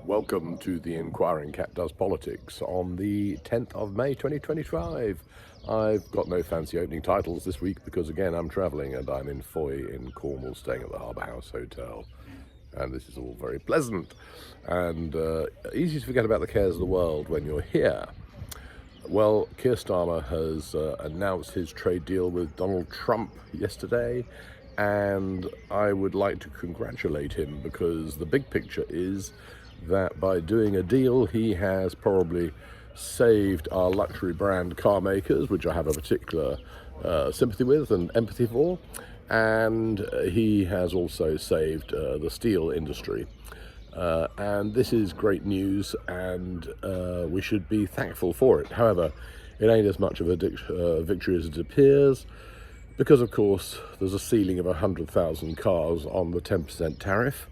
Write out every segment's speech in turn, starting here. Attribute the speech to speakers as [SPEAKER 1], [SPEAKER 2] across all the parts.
[SPEAKER 1] Welcome to the Inquiring Cat Does Politics on the 10th of May 2025. I've got no fancy opening titles this week because, again, I'm travelling and I'm in Foy in Cornwall, staying at the Harbour House Hotel. And this is all very pleasant and easy to forget about the cares of the world when you're here. Well, Keir Starmer has announced his trade deal with Donald Trump yesterday, and I would like to congratulate him because the big picture is that by doing a deal, he has probably saved our luxury brand car makers, which I have a particular sympathy with and empathy for, and he has also saved the steel industry. And this is great news, and we should be thankful for it. However, it ain't as much of a victory as it appears, because of course there's a ceiling of 100,000 cars on the 10% tariff.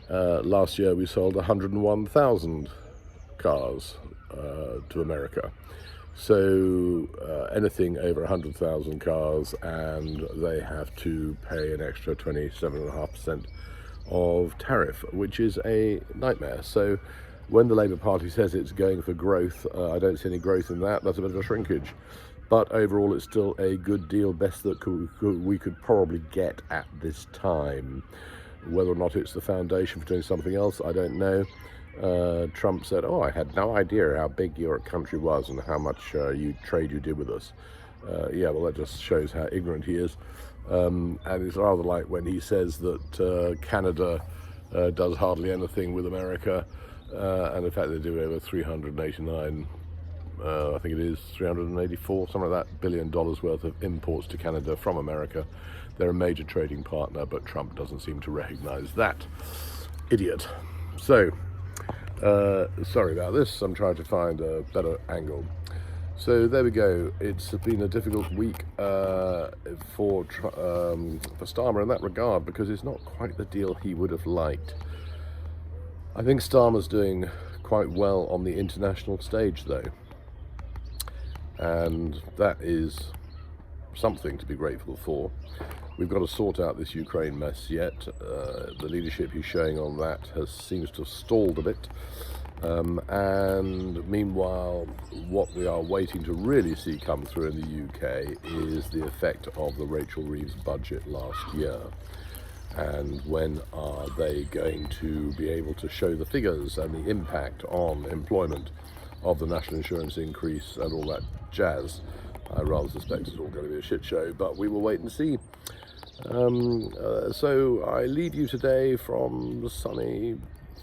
[SPEAKER 1] Last year we sold 101,000 cars to America. So anything over 100,000 cars, and they have to pay an extra 27.5% of tariff, which is a nightmare. So when the Labour Party says it's going for growth, I don't see any growth in that. That's a bit of a shrinkage. But overall, it's still a good deal, best that we could probably get at this time. Whether or not it's the foundation for doing something else, I don't know. Trump said, I had no idea how big your country was and how much trade you did with us. Yeah, well, that just shows how ignorant he is. And it's rather like when he says that Canada does hardly anything with America, and in fact they do over 389, I think it is 384, something like that, $1 billion worth of imports to Canada from America. They're a major trading partner, but Trump doesn't seem to recognize that. Idiot. So, sorry about this. I'm trying to find a better angle. So there we go. It's been a difficult week for Starmer in that regard, because it's not quite the deal he would have liked. I think Starmer's doing quite well on the international stage, though, and that is something to be grateful for. We've got to sort out this Ukraine mess yet. The leadership he's showing on that seems to have stalled a bit. And meanwhile, what we are waiting to really see come through in the UK is the effect of the Rachel Reeves budget last year. And when are they going to be able to show the figures and the impact on employment of the national insurance increase and all that jazz? I rather suspect it's all going to be a shit show, but we will wait and see. So I leave you today from the sunny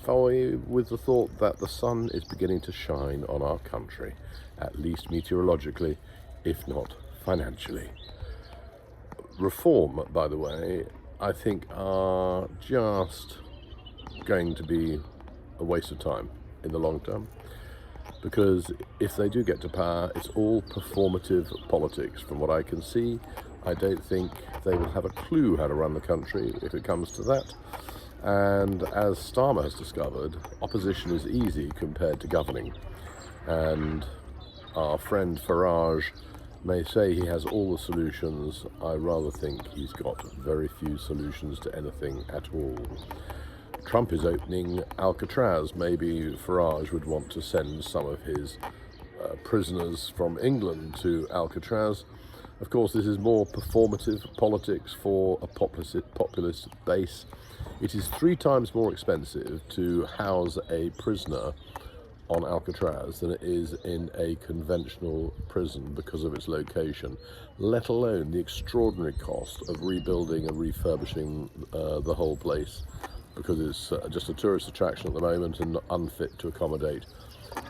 [SPEAKER 1] Foy with the thought that the sun is beginning to shine on our country, at least meteorologically, if not financially. Reform, by the way, I think are just going to be a waste of time in the long term, because if they do get to power, it's all performative politics. From what I can see, I don't think they will have a clue how to run the country if it comes to that. And as Starmer has discovered, opposition is easy compared to governing. And our friend Farage may say he has all the solutions. I rather think he's got very few solutions to anything at all. Trump is opening Alcatraz. Maybe Farage would want to send some of his prisoners from England to Alcatraz. Of course, this is more performative politics for a populist base. It is 3 times more expensive to house a prisoner on Alcatraz than it is in a conventional prison because of its location, let alone the extraordinary cost of rebuilding and refurbishing the whole place, because it's just a tourist attraction at the moment and unfit to accommodate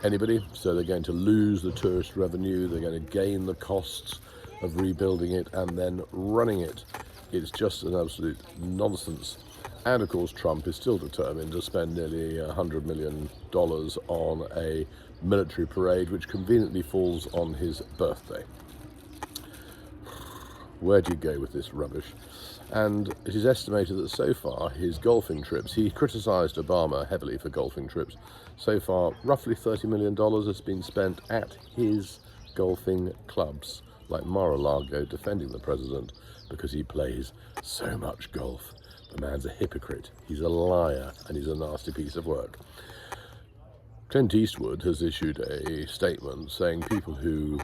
[SPEAKER 1] anybody. So they're going to lose the tourist revenue, they're going to gain the costs of rebuilding it and then running it. It's just an absolute nonsense. And of course, Trump is still determined to spend nearly $100 million on a military parade, which conveniently falls on his birthday. Where do you go with this rubbish? And it is estimated that so far his golfing trips, he criticised Obama heavily for golfing trips, so far roughly $30 million has been spent at his golfing clubs, like Mar-a-Lago, defending the president because he plays so much golf. The man's a hypocrite, he's a liar, and he's a nasty piece of work. Clint Eastwood has issued a statement saying people who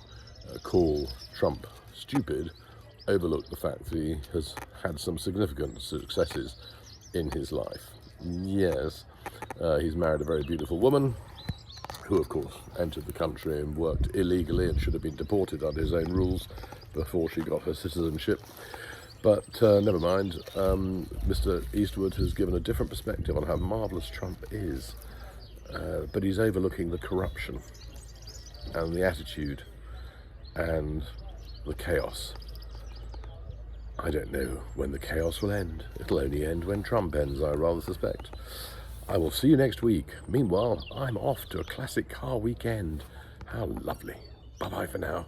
[SPEAKER 1] call Trump stupid overlook the fact that he has had some significant successes in his life. Yes, he's married a very beautiful woman who, of course, entered the country and worked illegally and should have been deported under his own rules before she got her citizenship. But never mind, Mr. Eastwood has given a different perspective on how marvellous Trump is. But he's overlooking the corruption and the attitude and the chaos. I don't know when the chaos will end. It'll only end when Trump ends, I rather suspect. I will see you next week. Meanwhile, I'm off to a classic car weekend. How lovely. Bye-bye for now.